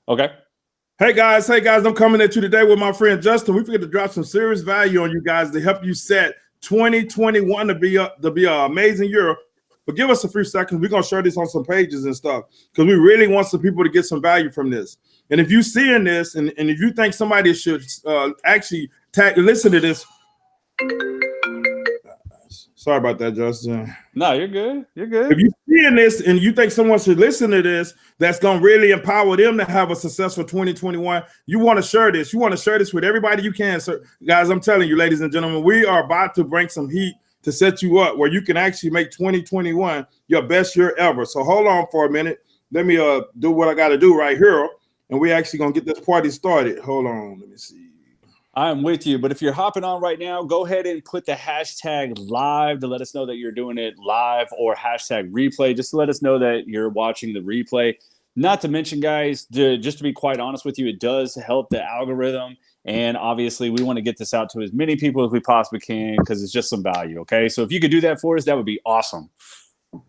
Okay. Hey guys, I'm coming at you today with my friend Justin. We figured to drop some serious value on you guys to help you set 2021 to be an amazing year. But give us a few seconds. We're gonna share this on some pages and stuff because we really want some people to get some value from this. And if you seeing this, and if you think somebody should actually listen to this. Sorry about that, Justin. No, you're good. You're good. If you're seeing this and you think someone should listen to this, that's going to really empower them to have a successful 2021, you want to share this. You want to share this with everybody you can. So, guys, I'm telling you, ladies and gentlemen, we are about to bring some heat to set you up where you can actually make 2021 your best year ever. So hold on for a minute. Let me do what I got to do right here. And we actually going to get this party started. Hold on. Let me see. I'm with you, but if you're hopping on right now, go ahead and put the hashtag live to let us know that you're doing it live, or hashtag replay, just to let us know that you're watching the replay. Not to mention, guys, just to be quite honest with you, it does help the algorithm. And obviously, we want to get this out to as many people as we possibly can because it's just some value, okay? So if you could do that for us, that would be awesome.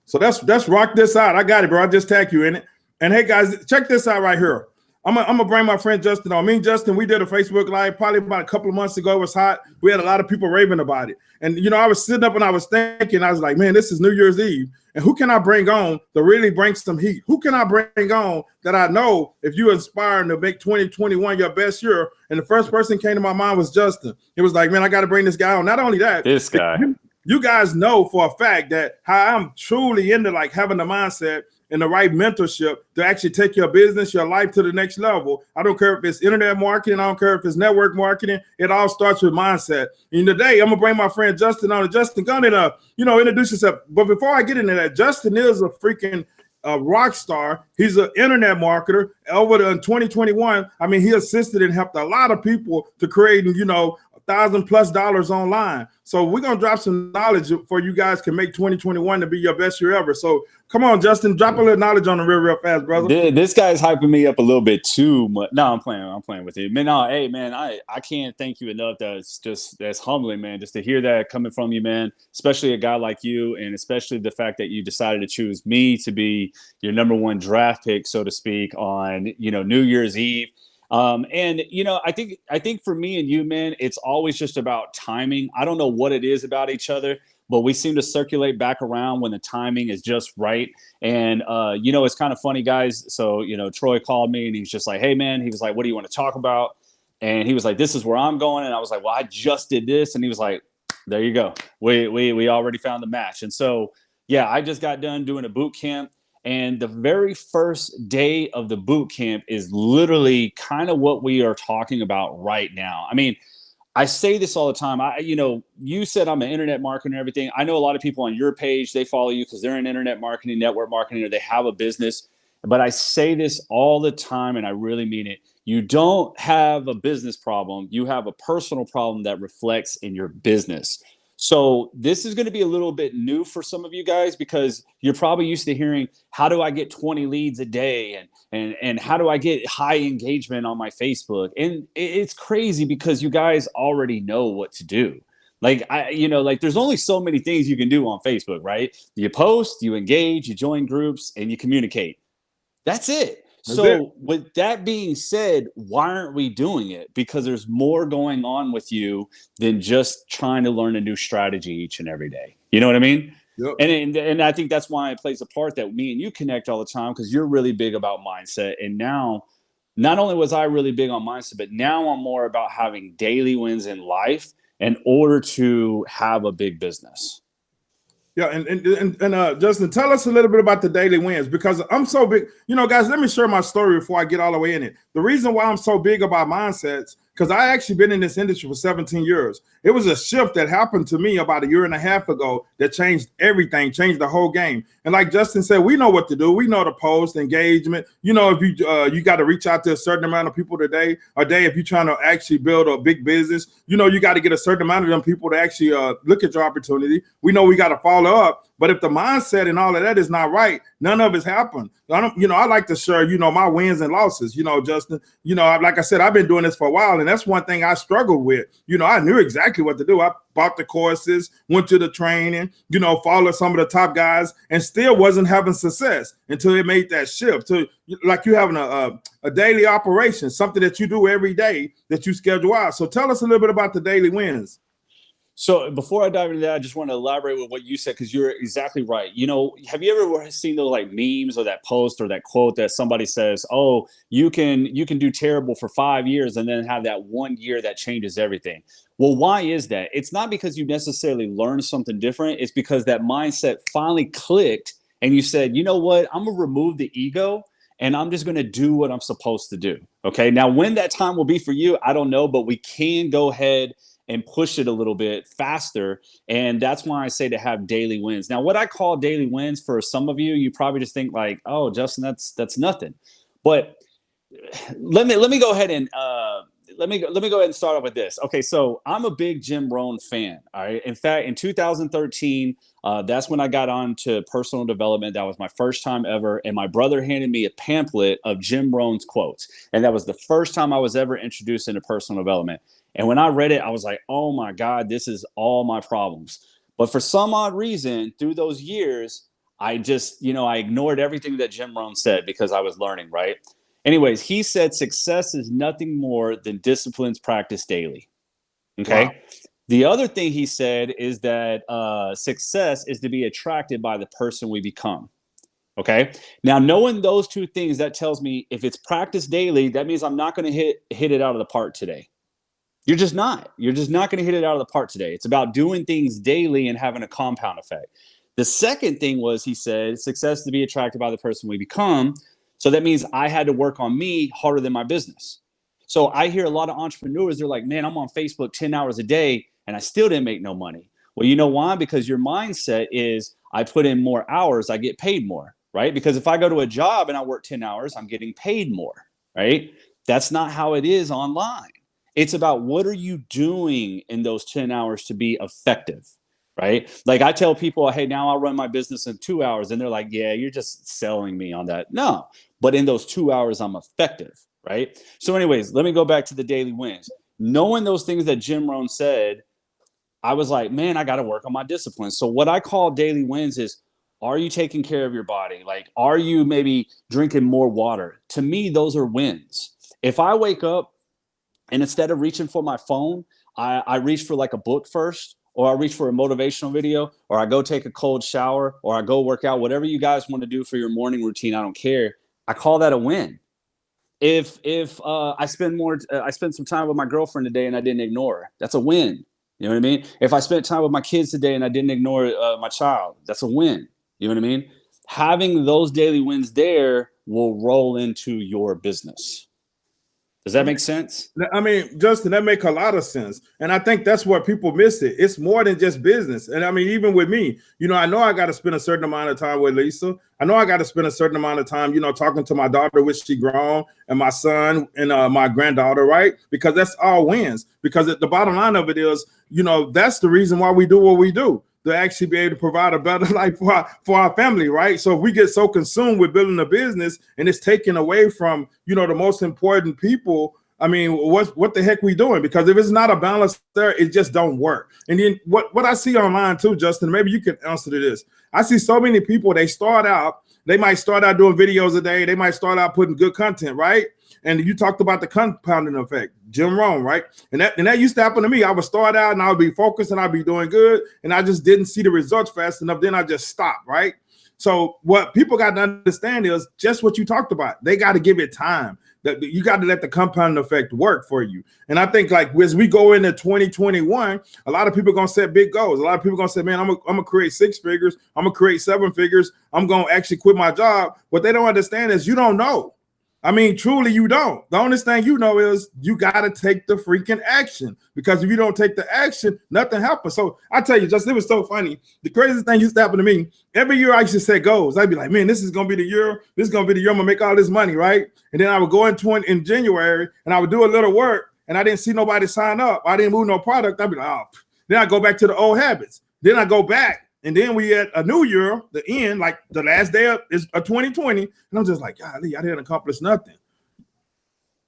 So let's rock this out. I got it, bro. I just tagged you in it. And hey, guys, check this out right here. I'm gonna bring my friend Justin on. Me and Justin, we did a Facebook Live probably about a couple of months ago. It was hot. We had a lot of people raving about it. And, you know, I was sitting up and I was thinking, I was like, man, this is New Year's Eve. And who can I bring on to really bring some heat? Who can I bring on that I know if you inspire to make 2021 your best year? And the first person came to my mind was Justin. It was like, man, I got to bring this guy on. Not only that, this guy. You guys know for a fact that how I'm truly into like having the mindset and the right mentorship to actually take your business, your life to the next level. I don't care if it's internet marketing. I don't care if it's network marketing. It all starts with mindset. And today, I'm going to bring my friend Justin on. Justin, go ahead and, introduce yourself. But before I get into that, Justin is a freaking rock star. He's an internet marketer. Over in 2021, I mean, he assisted and helped a lot of people to create, $1,000+ online. So we're going to drop some knowledge for you guys can make 2021 to be your best year ever. So come on, Justin, drop a little knowledge on the real fast, brother. This guy's hyping me up a little bit too much. No, I'm playing with you. Man, no, hey, man, I can't thank you enough. That's humbling, man, just to hear that coming from you, man, especially a guy like you, and especially the fact that you decided to choose me to be your #1 draft pick, so to speak, on, New Year's Eve. And I think for me and you, man, it's always just about timing. I don't know what it is about each other, but we seem to circulate back around when the timing is just right. And it's kind of funny, guys. So Troy called me and he's just like, hey man, he was like, what do you want to talk about? And he was like, this is where I'm going. And I was like, well, I just did this. And he was like, there you go, we already found the match. And so yeah, I just got done doing a boot camp. And the very first day of the boot camp is literally kind of what we are talking about right now. I mean, I say this all the time. You said I'm an internet marketer and everything. I know a lot of people on your page, they follow you because they're in internet marketing, network marketing, or they have a business. But I say this all the time, and I really mean it. You don't have a business problem. You have a personal problem that reflects in your business. So this is going to be a little bit new for some of you guys because you're probably used to hearing, how do I get 20 leads a day? And how do I get high engagement on my Facebook? And it's crazy because you guys already know what to do. Like, there's only so many things you can do on Facebook, right? You post, you engage, you join groups, and you communicate. That's it. So with that being said, why aren't we doing it? Because there's more going on with you than just trying to learn a new strategy each and every day. You know what I mean? Yep. And I think that's why it plays a part that me and you connect all the time, because you're really big about mindset. And now, not only was I really big on mindset, but now I'm more about having daily wins in life in order to have a big business. Yeah, and Justin, tell us a little bit about the daily wins, because I'm so big. Guys, let me share my story before I get all the way in it. The reason why I'm so big about mindsets, because I actually been in this industry for 17 years. It was a shift that happened to me about a year and a half ago that changed everything, changed the whole game. And like Justin said, we know what to do. We know to post, engagement. If you got to reach out to a certain amount of people a day. If you're trying to actually build a big business, you got to get a certain amount of them people to actually look at your opportunity. We know we got to follow up. But if the mindset and all of that is not right, none of it's happened. I like to share, my wins and losses, Justin. Like I said, I've been doing this for a while, and that's one thing I struggled with. I knew exactly what to do. I bought the courses, went to the training, followed some of the top guys, and still wasn't having success until it made that shift to like you having a daily operation, something that you do every day that you schedule out. So tell us a little bit about the daily wins. So before I dive into that, I just want to elaborate with what you said, because you're exactly right. Have you ever seen those like memes or that post or that quote that somebody says, "Oh, you can do terrible for 5 years and then have that 1 year that changes everything"? Well, why is that? It's not because you necessarily learned something different. It's because that mindset finally clicked and you said, "You know what? I'm gonna remove the ego and I'm just gonna do what I'm supposed to do." Okay. Now, when that time will be for you, I don't know, but we can go ahead and push it a little bit faster. And that's why I say to have daily wins. Now, what I call daily wins for some of you, you probably just think like, "Oh, Justin, that's nothing." But let me go ahead and let me go ahead and start off with this. Okay, so I'm a big Jim Rohn fan. All right. In fact, in 2013, that's when I got on to personal development. That was my first time ever. And my brother handed me a pamphlet of Jim Rohn's quotes. And that was the first time I was ever introduced into personal development. And when I read it, I was like, "Oh my God, this is all my problems." But for some odd reason, through those years, I just, I ignored everything that Jim Rohn said because I was learning, right? Anyways, he said success is nothing more than disciplines practiced daily. Okay. Wow. The other thing he said is that success is to be attracted by the person we become. Okay. Now, knowing those two things, that tells me if it's practiced daily, that means I'm not going to hit it out of the park today. You're just not. You're just not going to hit it out of the park today. It's about doing things daily and having a compound effect. The second thing was, he said, success to be attracted by the person we become. So that means I had to work on me harder than my business. So I hear a lot of entrepreneurs, they're like, "Man, I'm on Facebook 10 hours a day and I still didn't make no money." Well, you know why? Because your mindset is, I put in more hours, I get paid more, right? Because if I go to a job and I work 10 hours, I'm getting paid more, right? That's not how it is online. It's about what are you doing in those 10 hours to be effective, right? Like I tell people, "Hey, now I'll run my business in 2 hours." And they're like, "Yeah, you're just selling me on that." No, but in those 2 hours, I'm effective, right? So anyways, let me go back to the daily wins. Knowing those things that Jim Rohn said, I was like, man, I got to work on my discipline. So what I call daily wins is, are you taking care of your body? Like, are you maybe drinking more water? To me, those are wins. If I wake up and instead of reaching for my phone, I reach for like a book first, or I reach for a motivational video, or I go take a cold shower, or I go work out, whatever you guys want to do for your morning routine, I don't care. I call that a win. If I spend some time with my girlfriend today and I didn't ignore her, that's a win. You know what I mean? If I spent time with my kids today and I didn't ignore my child, that's a win. You know what I mean? Having those daily wins there will roll into your business. Does that make sense? I mean, Justin, that makes a lot of sense. And I think that's where people miss it. It's more than just business. And I mean, even with me, I know I got to spend a certain amount of time with Lisa. I know I got to spend a certain amount of time, talking to my daughter, which she grown, and my son and my granddaughter, right? Because that's all wins. Because the bottom line of it is, that's the reason why we do what we do, to actually be able to provide a better life for our family, right? So if we get so consumed with building a business and it's taken away from, the most important people, I mean, what the heck we doing? Because if it's not a balance there, it just don't work. And then what I see online too, Justin, maybe you can answer to this. I see so many people, they might start out doing videos a day. They might start out putting good content, right? And you talked about the compounding effect, Jim Rohn, right? And that used to happen to me. I would start out and I would be focused and I'd be doing good. And I just didn't see the results fast enough. Then I just stopped, right? So what people got to understand is just what you talked about. They got to give it time. That you got to let the compounding effect work for you. And I think like as we go into 2021, a lot of people are going to set big goals. A lot of people are going to say, man, I'm going to create 6 figures. I'm going to create 7 figures. I'm going to actually quit my job. What they don't understand is you don't know. I mean, truly, you don't. The only thing you know is you got to take the freaking action, because if you don't take the action, nothing happens. So I tell you, just it was so funny. The craziest thing used to happen to me. Every year I used to set goals. I'd be like, man, this is going to be the year. This is going to be the year I'm going to make all this money, right? And then I would go in January and I would do a little work and I didn't see nobody sign up. I didn't move no product. I'd be like, oh. Then I go back to the old habits. Then I go back And then we at a new year, the end, like the last day of 2020, and I'm just like, golly, I didn't accomplish nothing.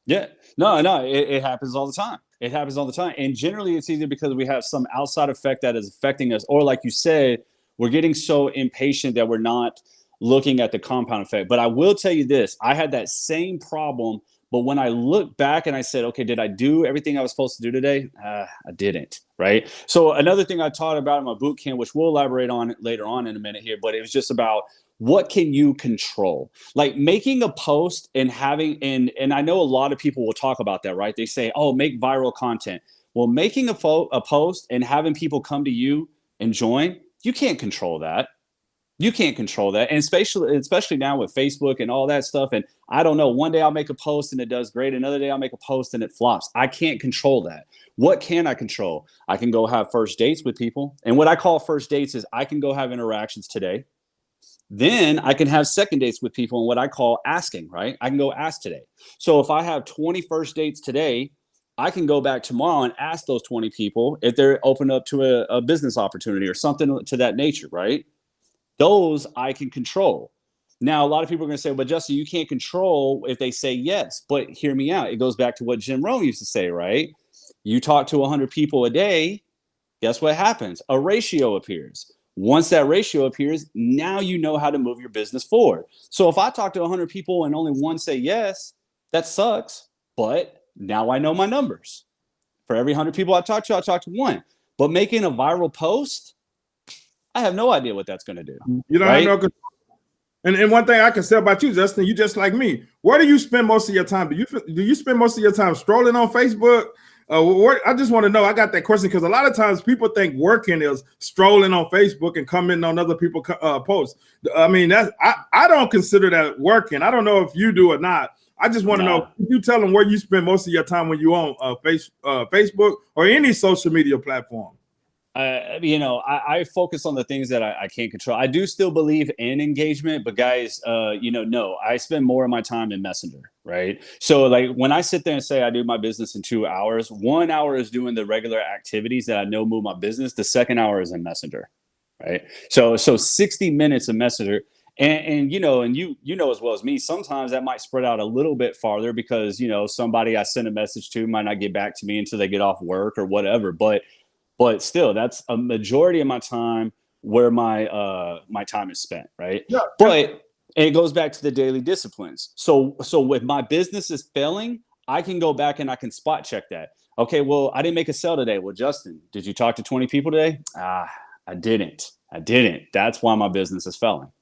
Yeah, no, it happens all the time. It happens all the time, and generally, it's either because we have some outside effect that is affecting us, or like you said, we're getting so impatient that we're not looking at the compound effect. But I will tell you this: I had that same problem, but when I look back and I said, okay, did I do everything I was supposed to do today? I didn't. Right. So another thing I taught about in my boot camp, which we'll elaborate on later on in a minute here, but it was just about what can you control, like making a post and having, and I know a lot of people will talk about that, right? They say, oh, make viral content. Well, making a post and having people come to you and join, you can't control that. You can't control that. And especially now with Facebook and all that stuff. And I don't know, one day I'll make a post and it does great. Another day I'll make a post and it flops. I can't control that. What can I control? I can go have first dates with people. And what I call first dates is I can go have interactions today. Then I can have second dates with people and what I call asking, right? I can go ask today. So if I have 20 first dates today, I can go back tomorrow and ask those 20 people if they're open up to a business opportunity or something to that nature, right? Those I can control. Now, a lot of people are going to say, but Justin, you can't control if they say yes. But hear me out. It goes back to what Jim Rohn used to say, right? You talk to 100 people a day, guess what happens? A ratio appears. Once that ratio appears, now you know how to move your business forward. So if I talk to 100 people and only one say yes, that sucks. But now I know my numbers. For every 100 people I talk to one. But making a viral post, I have no idea what that's going to do. You don't have no control. And one thing I can say about you, Justin, you just like me. Where do you spend most of your time? Do you spend most of your time strolling on Facebook? I just want to know. I got that question because a lot of times people think working is strolling on Facebook and commenting on other people's posts. I mean, I don't consider that working. I don't know if you do or not. I just want to know. If you tell them where you spend most of your time when you on Facebook or any social media platform. I focus on the things that I can't control. I do still believe in engagement, but guys, no, I spend more of my time in Messenger, right? So like when I sit there and say I do my business in 2 hours, 1 hour is doing the regular activities that I know move my business. The second hour is in Messenger, right? So 60 minutes of Messenger. And you know as well as me, sometimes that might spread out a little bit farther because, somebody I send a message to might not get back to me until they get off work or whatever. But still, that's a majority of my time where my time is spent, right? Yeah. But it goes back to the daily disciplines. So if my business is failing, I can go back and I can spot check that. Okay, well, I didn't make a sale today. Well, Justin, did you talk to 20 people today? I didn't. That's why my business is failing.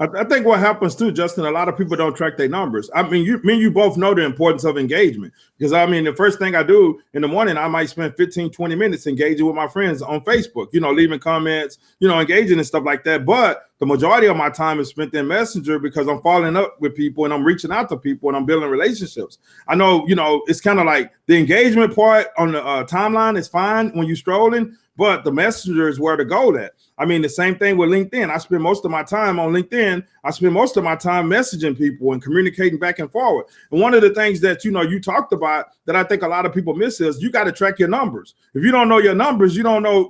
I think what happens too, Justin, a lot of people don't track their numbers. I mean, you both know the importance of engagement because the first thing I do in the morning, I might spend 15, 20 minutes engaging with my friends on Facebook, leaving comments, engaging and stuff like that. But the majority of my time is spent in Messenger because I'm following up with people and I'm reaching out to people and I'm building relationships. I know, it's kind of like the engagement part on the timeline is fine when you're strolling, but the Messenger is where to go at. The same thing with LinkedIn. I spend most of my time on LinkedIn. I spend most of my time messaging people and communicating back and forward. And one of the things that, you talked about that I think a lot of people miss is you got to track your numbers. If you don't know your numbers, you don't know,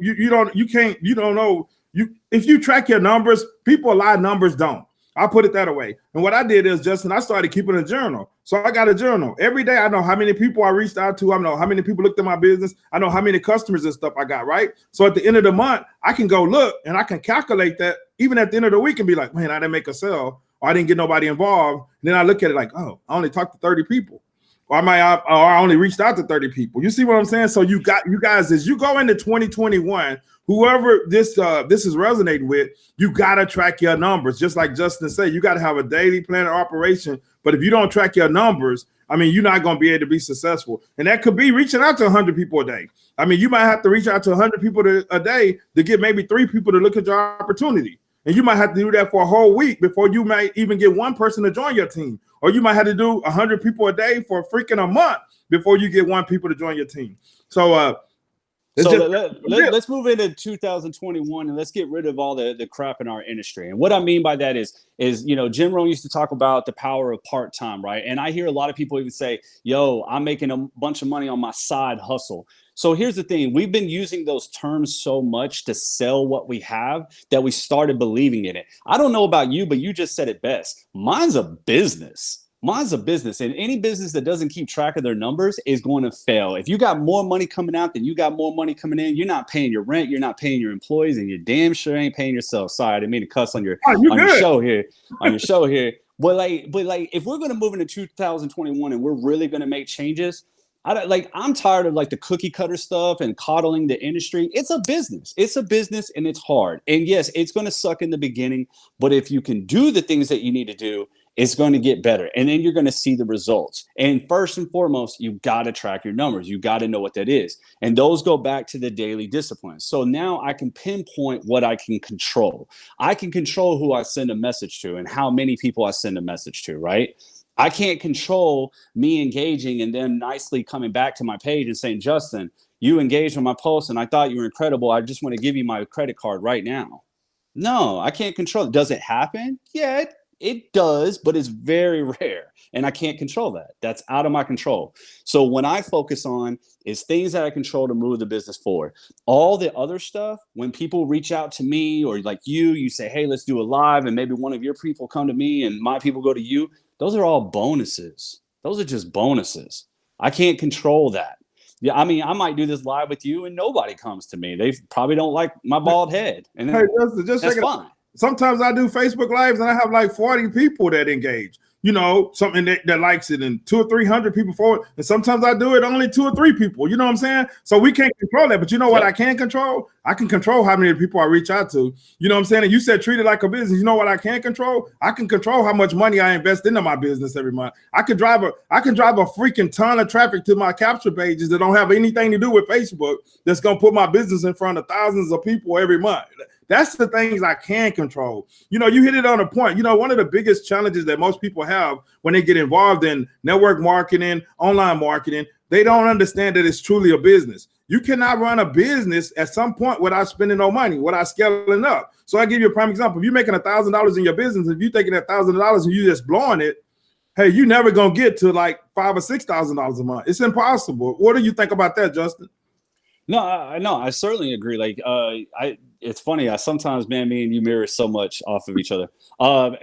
if you track your numbers, people lie, numbers don't. I'll put it that way. And what I did is, Justin, I started keeping a journal. So I got a journal. Every day I know how many people I reached out to. I know how many people looked at my business. I know how many customers and stuff I got, right? So at the end of the month, I can go look and I can calculate that even at the end of the week and be like, man, I didn't make a sale or I didn't get nobody involved. And then I look at it like, oh, I only talked to 30 people. Or I only reached out to 30 people. You see what I'm saying? So you guys, as you go into 2021, whoever this is resonating with, you got to track your numbers. Just like Justin said, you got to have a daily plan of operation. But if you don't track your numbers, you're not going to be able to be successful. And that could be reaching out to 100 people a day. You might have to reach out to 100 people a day to get maybe 3 people to look at your opportunity. And you might have to do that for a whole week before you might even get one person to join your team. Or you might have to do 100 people a day for freaking a month before you get one people to join your team. So let's move into 2021 and let's get rid of all the crap in our industry. And what I mean by that is Jim Rohn used to talk about the power of part-time, right? And I hear a lot of people even say, yo, I'm making a bunch of money on my side hustle. So here's the thing. We've been using those terms so much to sell what we have that we started believing in it. I don't know about you, but you just said it best. Mine's a business. Mine's a business, and any business that doesn't keep track of their numbers is going to fail. If you got more money coming out than you got more money coming in, you're not paying your rent, you're not paying your employees, and you damn sure ain't paying yourself. Sorry, I didn't mean to cuss on your show here. But if we're going to move into 2021 and we're really going to make changes, I'm tired of like the cookie cutter stuff and coddling the industry. It's a business. It's a business, and it's hard. And yes, it's going to suck in the beginning, but if you can do the things that you need to do, it's going to get better. And then you're going to see the results. And first and foremost, you got to track your numbers. You got to know what that is. And those go back to the daily disciplines. So now I can pinpoint what I can control. I can control who I send a message to and how many people I send a message to, right? I can't control me engaging and them nicely coming back to my page and saying, Justin, you engaged on my post and I thought you were incredible. I just want to give you my credit card right now. No, I can't control it. Does it happen? Yeah, it does, but it's very rare. And I can't control that. That's out of my control. So when I focus on is things that I control to move the business forward. All the other stuff, when people reach out to me or like you say, hey, let's do a live, and maybe one of your people come to me and my people go to you. Those are all bonuses. Those are just bonuses. I can't control that. Yeah, I mean, I might do this live with you and nobody comes to me. They probably don't like my bald head. And hey, just that's fine. Sometimes I do Facebook Lives and I have like 40 people that engage. You know, something that likes it, and 200 or 300 people for it. And sometimes I do it only 2 or 3 people. You know what I'm saying? So we can't control that. But you know what I can control? I can control how many people I reach out to. You know what I'm saying? And you said treat it like a business. You know what I can control? I can control how much money I invest into my business every month. I can drive a freaking ton of traffic to my capture pages that don't have anything to do with Facebook. That's gonna put my business in front of thousands of people every month. That's the things I can control. You know, you hit it on a point. You know, one of the biggest challenges that most people have when they get involved in network marketing, online marketing, they don't understand that it's truly a business. You cannot run a business at some point without spending no money, without scaling up. So I give you a prime example. If you're making $1,000 in your business, if you're taking that $1,000 and you just blowing it, hey, you're never gonna get to like $5,000 or $6,000 a month. It's impossible. What do you think about that, Justin? No, I certainly agree. Like, it's funny. I sometimes, man, me and you mirror so much off of each other.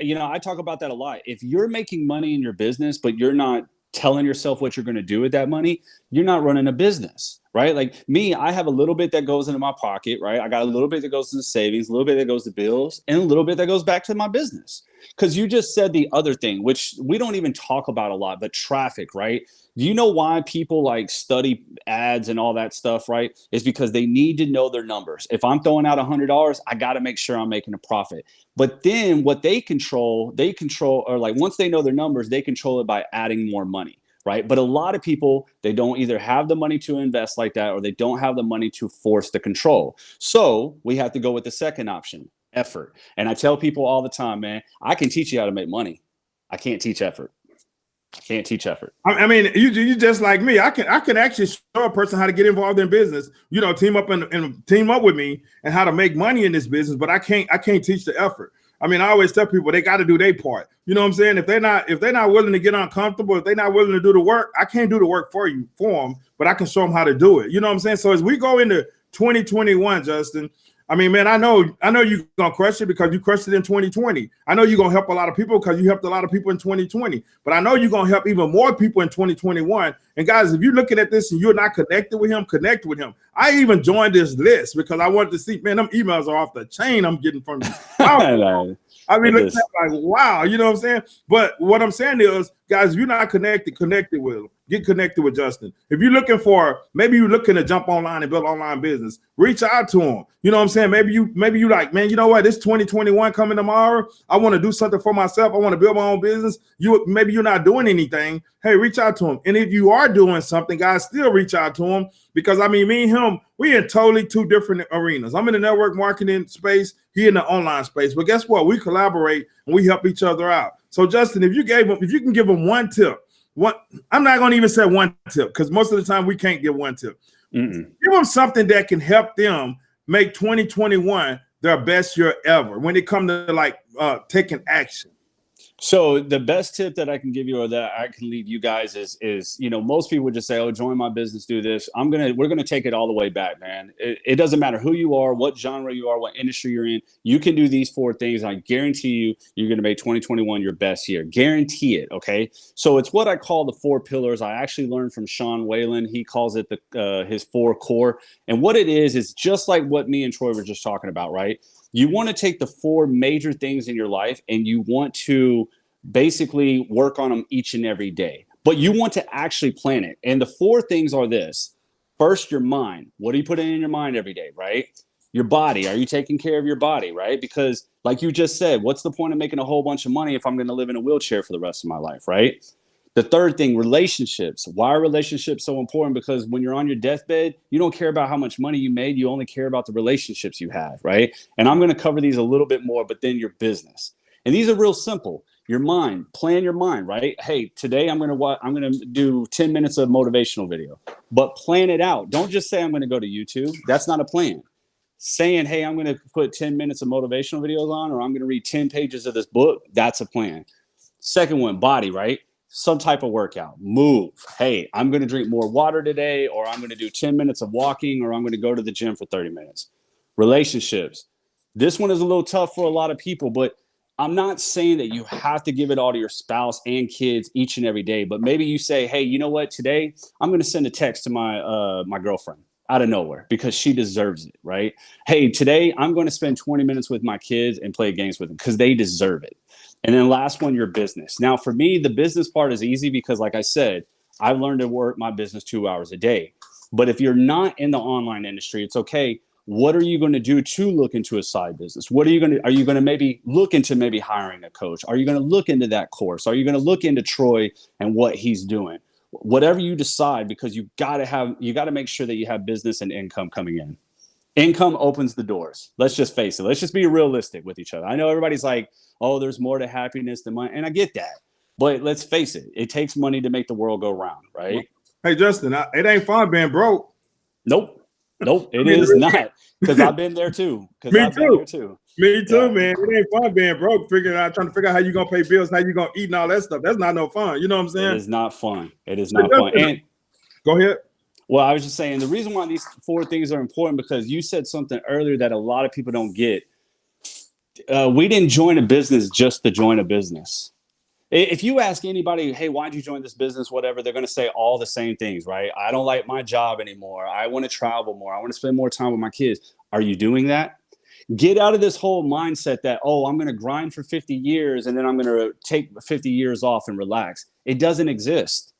You know, I talk about that a lot. If you're making money in your business, but you're not telling yourself what you're going to do with that money, you're not running a business, right? Like me, I have a little bit that goes into my pocket, right? I got a little bit that goes to savings, a little bit that goes to bills, and a little bit that goes back to my business. Because you just said the other thing, which we don't even talk about a lot, but traffic, right? Do you know why people like study ads and all that stuff, right? It's because they need to know their numbers. If I'm throwing out $100, I got to make sure I'm making a profit. But then what they control, or like once they know their numbers, they control it by adding more money, right? But a lot of people, they don't either have the money to invest like that, or they don't have the money to force the control. So we have to go with the second option, effort. And I tell people all the time, man, I can teach you how to make money. I can't teach effort. I can't teach effort. I mean, you just like me. I can actually show a person how to get involved in business. You know, team up and team up with me and how to make money in this business. But I can't teach the effort. I mean, I always tell people they got to do their part. You know what I'm saying? If they're not willing to get uncomfortable, if they're not willing to do the work, I can't do the work for them. But I can show them how to do it. You know what I'm saying? So as we go into 2021, Justin, I mean, man, I know you're going to crush it because you crushed it in 2020. I know you're going to help a lot of people because you helped a lot of people in 2020. But I know you're going to help even more people in 2021. And guys, if you're looking at this and you're not connected with him, connect with him. I even joined this list because I wanted to see, man, them emails are off the chain I'm getting from you. Wow. I mean, look at that, like, wow, you know what I'm saying? But what I'm saying is, guys, if you're not connected with him. Get connected with Justin. If you're looking for, maybe you're looking to jump online and build online business, reach out to him. You know what I'm saying? Maybe you like, man, you know what? This 2021 coming tomorrow. I want to do something for myself. I want to build my own business. Maybe you're not doing anything. Hey, reach out to him. And if you are doing something, guys, still reach out to him because I mean, me and him, we in totally two different arenas. I'm in the network marketing space. He in the online space. But guess what? We collaborate and we help each other out. So Justin, if you can give him one tip. I'm not going to even say one tip because most of the time we can't give one tip. Give them something that can help them make 2021 their best year ever when it comes to like taking action. So the best tip that I can give you, or that I can leave you guys, is most people would just say, "Oh, join my business, do this." We're gonna take it all the way back, man. It doesn't matter who you are, what genre you are, what industry you're in. You can do these 4 things. I guarantee you're gonna make 2021 your best year. Guarantee it. Okay. So it's what I call the 4 pillars. I actually learned from Sean Whalen. He calls it his 4 core. And what it is just like what me and Troy were just talking about, right? You want to take the 4 major things in your life and you want to basically work on them each and every day, but you want to actually plan it. And the 4 things are this: first, your mind. What are you putting in your mind every day, right? Your body. Are you taking care of your body, right? Because like you just said, what's the point of making a whole bunch of money if I'm going to live in a wheelchair for the rest of my life, right? The third thing, relationships. Why are relationships so important? Because when you're on your deathbed, you don't care about how much money you made. You only care about the relationships you have, right? And I'm going to cover these a little bit more, but then your business. And these are real simple. Your mind, plan your mind, right? Hey, today I'm going to do 10 minutes of motivational video, but plan it out. Don't just say I'm going to go to YouTube. That's not a plan. Saying, hey, I'm going to put 10 minutes of motivational videos on, or I'm going to read 10 pages of this book. That's a plan. Second one, body, right? Some type of workout, move. Hey, I'm going to drink more water today, or I'm going to do 10 minutes of walking, or I'm going to go to the gym for 30 minutes. Relationships. This one is a little tough for a lot of people, but I'm not saying that you have to give it all to your spouse and kids each and every day, but maybe you say, hey, you know what? Today I'm going to send a text to my girlfriend out of nowhere because she deserves it, right? Hey, today I'm going to spend 20 minutes with my kids and play games with them because they deserve it. And then last one, your business. Now, for me, the business part is easy because, like I said, I learned to work my business 2 hours a day. But if you're not in the online industry, it's okay. What are you going to do to look into a side business? Are you going to maybe look into maybe hiring a coach? Are you going to look into that course? Are you going to look into Troy and what he's doing? Whatever you decide, because you got to make sure that you have business and income coming in. Income opens the doors. Let's just face it. Let's just be realistic with each other. I know everybody's like, oh, there's more to happiness than money. And I get that. But let's face it. It takes money to make the world go round, right? Hey, Justin, it ain't fun being broke. Nope. It is not. Because I've been there too. Me too, Yeah. man. It ain't fun being broke, trying to figure out how you're going to pay bills, how you're going to eat and all that stuff. That's not no fun. You know what I'm saying? It is not fun. It is not fun. And go ahead. Well, I was just saying the reason why these 4 things are important, because you said something earlier that a lot of people don't get. We didn't join a business just to join a business. If you ask anybody, hey, why'd you join this business, whatever, they're going to say all the same things, right? I don't like my job anymore. I want to travel more. I want to spend more time with my kids. Are you doing that? Get out of this whole mindset that, oh, I'm going to grind for 50 years and then I'm going to take 50 years off and relax. It doesn't exist.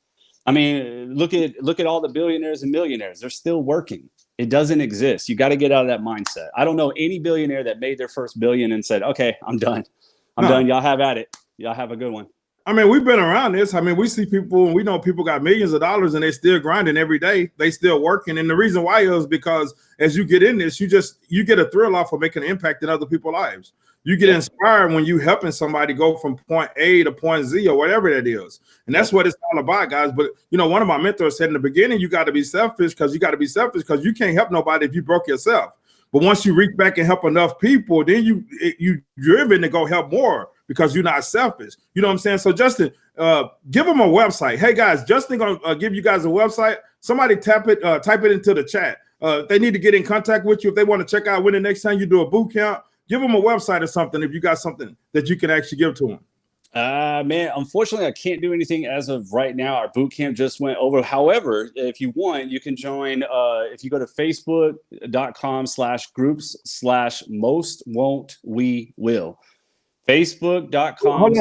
I mean, look at all the billionaires and millionaires. They're still working. It doesn't exist. You got to get out of that mindset. I don't know any billionaire that made their first billion and said, okay, I'm done. I'm done. Y'all have at it. Y'all have a good one. I mean, we've been around this. I mean, we see people and we know people got millions of dollars and they're still grinding every day. They still working. And the reason why is because as you get in this, you get a thrill off of making an impact in other people's lives. You get inspired when you helping somebody go from point A to point Z or whatever that is. And that's what it's all about, guys. But, one of my mentors said in the beginning, you got to be selfish because you can't help nobody if you broke yourself. But once you reach back and help enough people, then you driven to go help more because you're not selfish. You know what I'm saying? So Justin, give them a website. Hey guys, Justin gonna give you guys a website. Somebody type it into the chat. They need to get in contact with you if they want to check out when the next time you do a boot camp. Give them a website or something if you got something that you can actually give to them. Man, unfortunately, I can't do anything as of right now. Our boot camp just went over. However, if you want, you can join. If you go to facebook.com/groups/most-won't-we-will. Facebook.com. Hold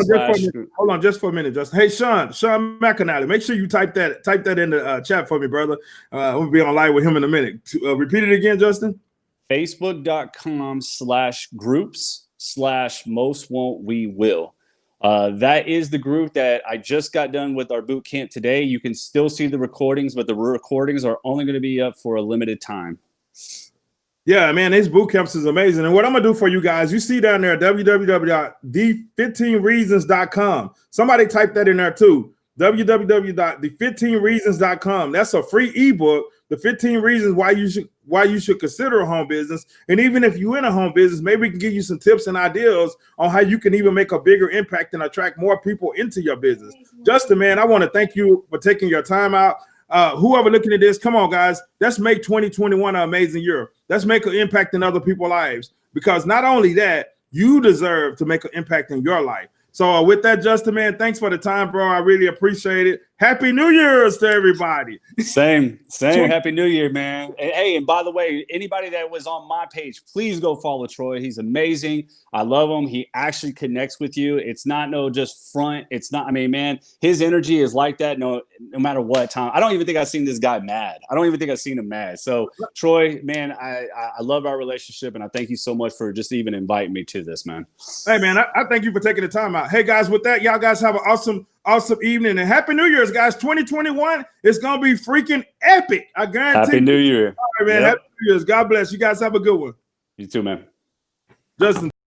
on just for a minute, Justin. Hey, Sean McKnight, make sure you type that in the chat for me, brother. We'll be on live with him in a minute. Repeat it again, Justin. Facebook.com/groups/most-won't-we-will. That is the group that I just got done with our boot camp today. You can still see the recordings, but the recordings are only going to be up for a limited time. Yeah, man, these boot camps is amazing. And what I'm going to do for you guys, you see down there, www.the15reasons.com. Somebody type that in there too. www.the15reasons.com. That's a free ebook, the 15 reasons why you should consider a home business. And even if you're in a home business, maybe we can give you some tips and ideas on how you can even make a bigger impact and attract more people into your business. Justin, man, I want to thank you for taking your time out. Whoever looking at this, come on, guys, let's make 2021 an amazing year. Let's make an impact in other people's lives, because not only that, you deserve to make an impact in your life. So with that, Justin, man, thanks for the time, bro. I really appreciate it. Happy New Year's to everybody. Same. Happy New Year, man. And, hey, and by the way, anybody that was on my page, please go follow Troy. He's amazing. I love him. He actually connects with you. It's not no just front. It's not, I mean, man, his energy is like that no matter what time. I don't even think I've seen this guy mad. I don't even think I've seen him mad. So, Troy, man, I love our relationship, and I thank you so much for just even inviting me to this, man. Hey, man, I thank you for taking the time out. Hey, guys, with that, y'all guys have an awesome evening, and Happy New Year's, guys. 2021 is gonna be freaking epic. I guarantee. Happy New Year. All right, man. Yep. Happy New Year's. God bless. You guys have a good one. You too, man. Justin.